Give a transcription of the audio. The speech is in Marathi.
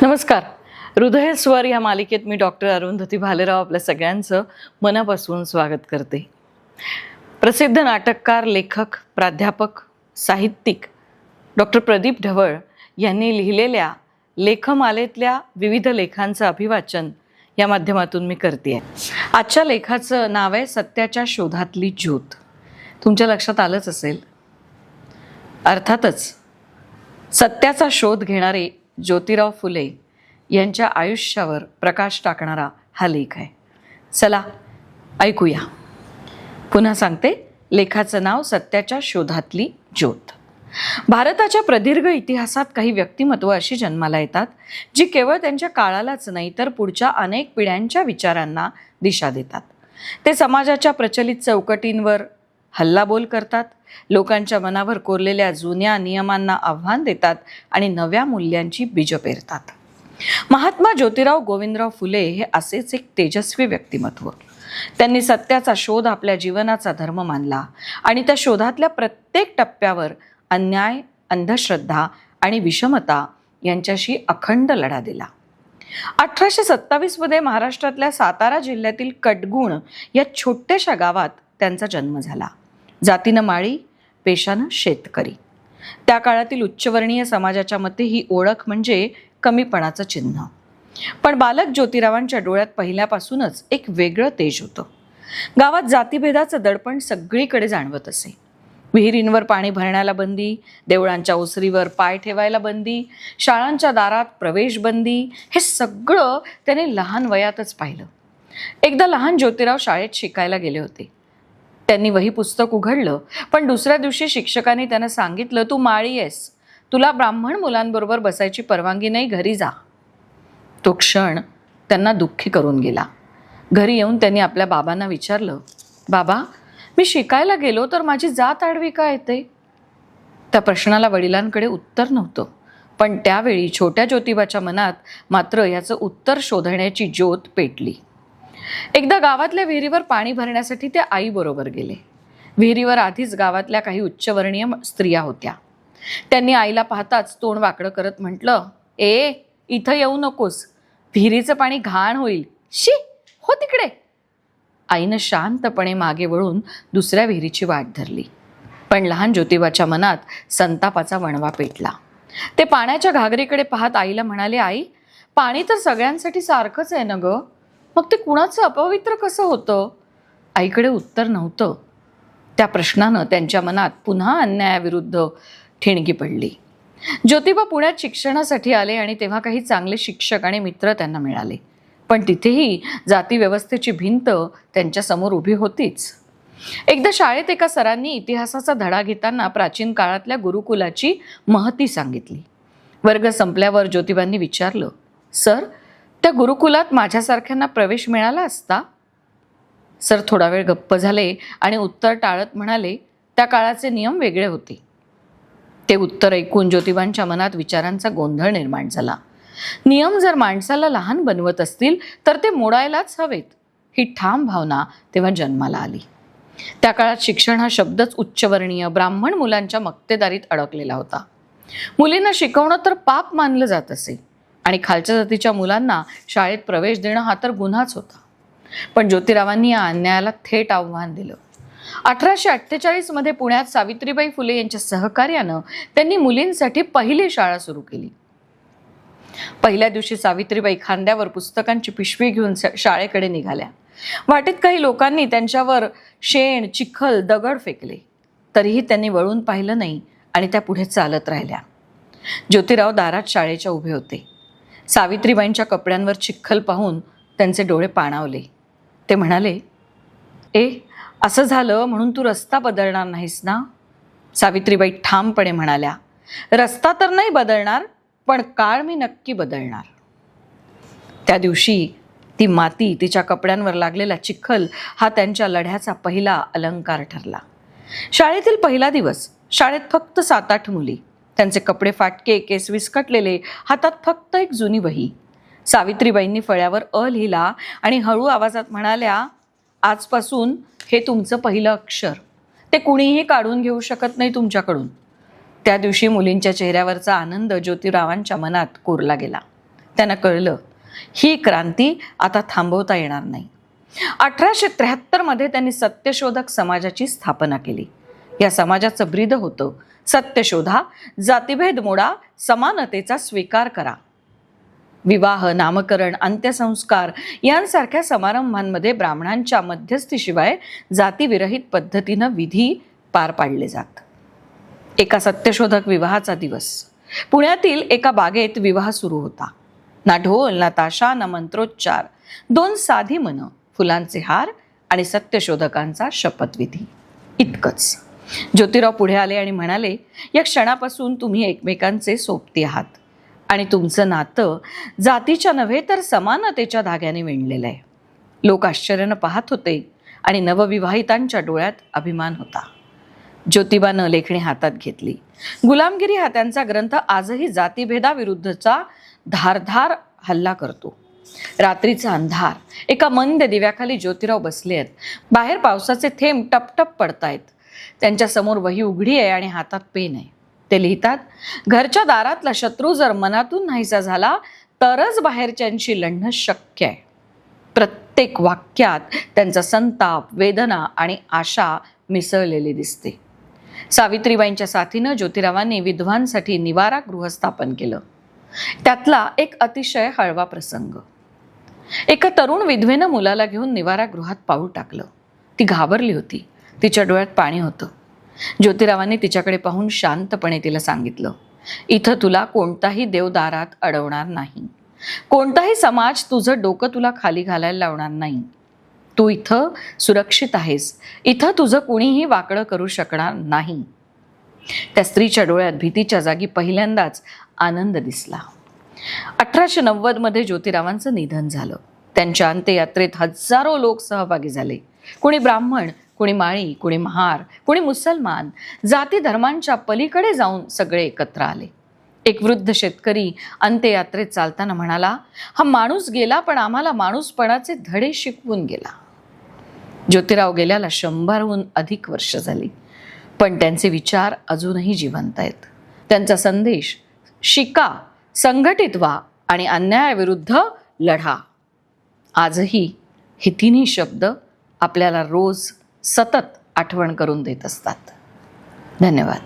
नमस्कार. हृदय स्वर या मालिकेत मी डॉक्टर अरुंधती भालेराव आपल्या सगळ्यांचं मनापासून स्वागत करते. प्रसिद्ध नाटककार, लेखक, प्राध्यापक, साहित्यिक डॉक्टर प्रदीप ढवळ यांनी लिहिलेल्या लेखमालेतल्या विविध लेखांचं अभिवाचन या माध्यमातून मी करते आहे. आजच्या लेखाचं नाव आहे सत्याच्या शोधातली ज्योत. तुमच्या लक्षात आलंच असेल. अर्थातच सत्याचा शोध घेणारे ज्योतिराव फुले यांच्या आयुष्यावर प्रकाश टाकणारा हा लेख आहे. चला ऐकूया. पुन्हा सांगते, लेखाचं नाव सत्याच्या शोधातली ज्योत. भारताच्या प्रदीर्घ इतिहासात काही व्यक्तिमत्व अशी जन्माला येतात जी केवळ त्यांच्या काळालाच नाही तर पुढच्या अनेक पिढ्यांच्या विचारांना दिशा देतात. ते समाजाच्या प्रचलित चौकटींवर हल्लाबोल करतात, लोकांच्या मनावर कोरलेल्या जुन्या नियमांना आव्हान देतात आणि नव्या मूल्यांची बीजं पेरतात. महात्मा ज्योतिराव गोविंदराव फुले हे असेच एक तेजस्वी व्यक्तिमत्व. त्यांनी सत्याचा शोध आपल्या जीवनाचा धर्म मानला आणि त्या शोधातल्या प्रत्येक टप्प्यावर अन्याय, अंधश्रद्धा आणि विषमता यांच्याशी अखंड लढा दिला. 1827 मध्ये महाराष्ट्रातल्या सातारा जिल्ह्यातील कटगुण या छोट्याशा गावात त्यांचा जन्म झाला. जातीनं माळी, पेशानं शेतकरी. त्या काळातील उच्चवर्णीय समाजाच्या मते ही ओळख म्हणजे कमीपणाचं चिन्ह. पण बालक ज्योतिरावांच्या डोळ्यात पहिल्यापासूनच एक वेगळं तेज होतं. गावात जातीभेदाचं दडपण सगळीकडे जाणवत असे. विहिरींवर पाणी भरण्याला बंदी, देवळांच्या ओसरीवर पाय ठेवायला बंदी, शाळांच्या दारात प्रवेश बंदी, हे सगळं त्याने लहान वयातच पाहिलं. एकदा लहान ज्योतिराव शाळेत शिकायला गेले होते. त्यांनी वही पुस्तक उघडलं, पण दुसऱ्या दिवशी शिक्षकांनी त्यांना सांगितलं, तू माळी आहेस, तुला ब्राह्मण मुलांबरोबर बसायची परवानगी नाही, घरी जा. तो क्षण त्यांना दुःखी करून गेला. घरी येऊन त्यांनी आपल्या बाबांना विचारलं, बाबा, मी शिकायला गेलो तर माझी जात आडवी का येते? त्या प्रश्नाला वडिलांकडे उत्तर नव्हतं. पण त्यावेळी छोट्या ज्योतिबाच्या मनात मात्र याचं उत्तर शोधण्याची ज्योत पेटली. एकदा गावातल्या विहिरीवर पाणी भरण्यासाठी ते आईबरोबर गेले. विहिरीवर आधीच गावातल्या काही उच्चवर्णीय स्त्रिया होत्या. त्यांनी आईला पाहताच तोंड वाकडं करत म्हटलं, इथं येऊ नकोस, विहिरीचं पाणी घाण होईल, शी, हो तिकडे. आईनं शांतपणे मागे वळून दुसऱ्या विहिरीची वाट धरली. पण लहान ज्योतिबाच्या मनात संतापाचा वणवा पेटला. ते पाण्याच्या घागरीकडे पाहत आईला म्हणाले, आई, पाणी तर सगळ्यांसाठी सारखंच आहे ना गं, मग ते कुणाचं अपवित्र कसं होतं? आईकडे उत्तर नव्हतं. त्या प्रश्नानं त्यांच्या मनात पुन्हा अन्यायाविरुद्ध ठिणगी पडली. ज्योतिबा पुण्यात शिक्षणासाठी आले आणि तेव्हा काही चांगले शिक्षक आणि मित्र त्यांना मिळाले. पण तिथेही जाती व्यवस्थेची भिंत त्यांच्या समोर उभी होतीच. एकदा शाळेत एका सरांनी इतिहासाचा धडा घेताना प्राचीन काळातल्या गुरुकुलाची महती सांगितली. वर्ग संपल्यावर ज्योतिबांनी विचारलं, सर, त्या गुरुकुलात माझ्यासारख्यांना प्रवेश मिळाला असता? सर थोडा वेळ गप्प झाले आणि उत्तर टाळत म्हणाले, त्या काळाचे नियम वेगळे होते. ते उत्तर ऐकून ज्योतिबांच्या मनात विचारांचा गोंधळ निर्माण झाला. नियम जर माणसाला लहान बनवत असतील तर ते मोडायलाच हवेत, ही ठाम भावना तेव्हा जन्माला आली. त्या काळात शिक्षण हा शब्दच उच्चवर्णीय ब्राह्मण मुलांच्या मक्तेदारीत अडकलेला होता. मुलींना शिकवणं तर पाप मानलं जात असे आणि खालच्या जातीच्या मुलांना शाळेत प्रवेश देणं हा तर गुन्हाच होता. पण ज्योतिरावांनी या अन्यायाला थेट आव्हान दिलं. 1848 मध्ये पुण्यात सावित्रीबाई फुले यांच्या सहकार्यानं त्यांनी मुलींसाठी पहिली शाळा सुरू केली. पहिल्या दिवशी सावित्रीबाई खांद्यावर पुस्तकांची पिशवी घेऊन शाळेकडे निघाल्या. वाटेत काही लोकांनी त्यांच्यावर शेण, चिखल, दगड फेकले. तरीही त्यांनी वळून पाहिलं नाही आणि त्या पुढे चालत राहिल्या. ज्योतिराव दारात शाळेच्या उभे होते. सावित्रीबाईंच्या कपड्यांवर चिखल पाहून त्यांचे डोळे पाणावले. ते म्हणाले, असं झालं म्हणून तू रस्ता बदलणार नाहीस ना? सावित्रीबाई ठामपणे म्हणाल्या, रस्ता तर नाही बदलणार, पण काळ मी नक्की बदलणार. त्या दिवशी ती माती, तिच्या कपड्यांवर लागलेला चिखल हा त्यांच्या लढ्याचा पहिला अलंकार ठरला. शाळेतील पहिला दिवस. शाळेत फक्त 7-8 मुली. त्यांचे कपडे फाटके, केस विस्कटलेले, हातात फक्त एक जुनी वही. सावित्रीबाईंनी फळ्यावर लिहिला आणि हळू आवाजात म्हणाल्या, आजपासून हे तुमचं पहिलं अक्षर. ते कुणीही काढून घेऊ शकत नाही तुमच्याकडून. त्या दिवशी मुलींच्या चेहऱ्यावरचा आनंद ज्योतिरावांच्या मनात कोरला गेला. त्यांना कळलं ही क्रांती आता थांबवता येणार नाही. 1873 मध्ये त्यांनी सत्यशोधक समाजाची स्थापना केली. या समाजाचं ब्रीद होतं, सत्यशोधा, जातिभेद मोडा, समानतेचा स्वीकार करा. विवाह, नामकरण, अंत्यसंस्कार यांसारख्या समारंभांमध्ये ब्राह्मणांच्या मध्यस्थीशिवाय जातीविरहित पद्धतीनं विधी पार पाडले जात. एका सत्यशोधक विवाहाचा दिवस. पुण्यातील एका बागेत विवाह सुरू होता. ना ढोल, ना ताशा, ना मंत्रोच्चार, 2 साधी मनं, फुलांचे हार आणि सत्यशोधकांचा शपथविधी, इतकंच. ज्योतिराव पुढे आले आणि म्हणाले, या क्षणापासून तुम्ही एकमेकांचे सोबती आहात आणि तुमचं नातं जातीच्या नव्हे तर समानतेच्या धाग्याने विणलेलं आहे. लोक आश्चर्यानं पाहत होते आणि नवविवाहितांच्या डोळ्यात अभिमान होता. ज्योतिबानं लेखणी हातात घेतली. गुलामगिरी हा त्यांचा ग्रंथ आजही जातीभेदाविरुद्धचा धारधार हल्ला करतो. रात्रीचा अंधार. एका मंद दिव्याखाली ज्योतिराव बसले आहेत. बाहेर पावसाचे थेंब टपटप पडतायत. त्यांच्या समोर वही उघडी आहे आणि हातात पेन आहे. ते लिहितात, घरच्या दारातला शत्रू जर मनातून नाहीसा झाला तरच बाहेरच्यांशी लढणं शक्य आहे. प्रत्येक वाक्यात त्यांचा संताप, वेदना आणि आशा मिसळलेली दिसते. सावित्रीबाईंच्या साथीनं ज्योतिरावांनी विधवांसाठी निवारा गृह स्थापन केलं. त्यातला एक अतिशय हळवा प्रसंग. एका तरुण विधवेनं मुलाला घेऊन निवारा गृहात पाऊल टाकलं. ती घाबरली होती. तिच्या डोळ्यात पाणी होतं. ज्योतिरावांनी तिच्याकडे पाहून शांतपणे तिला सांगितलं, इथं तुला कोणताही देवदारात अडवणार नाही. कोणताही समाज तुझं डोकं तुला खाली घालायला लावणार नाही. तू इथं सुरक्षित आहेस. इथं तुझं कुणीही वाकडं करू शकणार नाही. त्या स्त्रीच्या डोळ्यात भीतीच्या जागी पहिल्यांदाच आनंद दिसला. 1890 मध्ये ज्योतिरावांचं निधन झालं. त्यांच्या अंत्ययात्रेत हजारो लोक सहभागी झाले. कोणी ब्राह्मण, कोणी माळी, कोणी महार, कोणी मुसलमान, जाती धर्मांच्या पलीकडे जाऊन सगळे एकत्र आले. एक वृद्ध शेतकरी अंत्ययात्रेत चालताना म्हणाला, हा माणूस गेला पण आम्हाला माणूसपणाचे धडे शिकवून गेला. ज्योतिराव गेल्याला 100हून अधिक वर्ष झाली, पण त्यांचे विचार अजूनही जिवंत आहेत. त्यांचा संदेश, शिका, संघटित व्हा आणि अन्यायाविरुद्ध लढा, आजही हे तिन्ही शब्द आपल्याला रोज सतत आठवण करून देत असतात. धन्यवाद.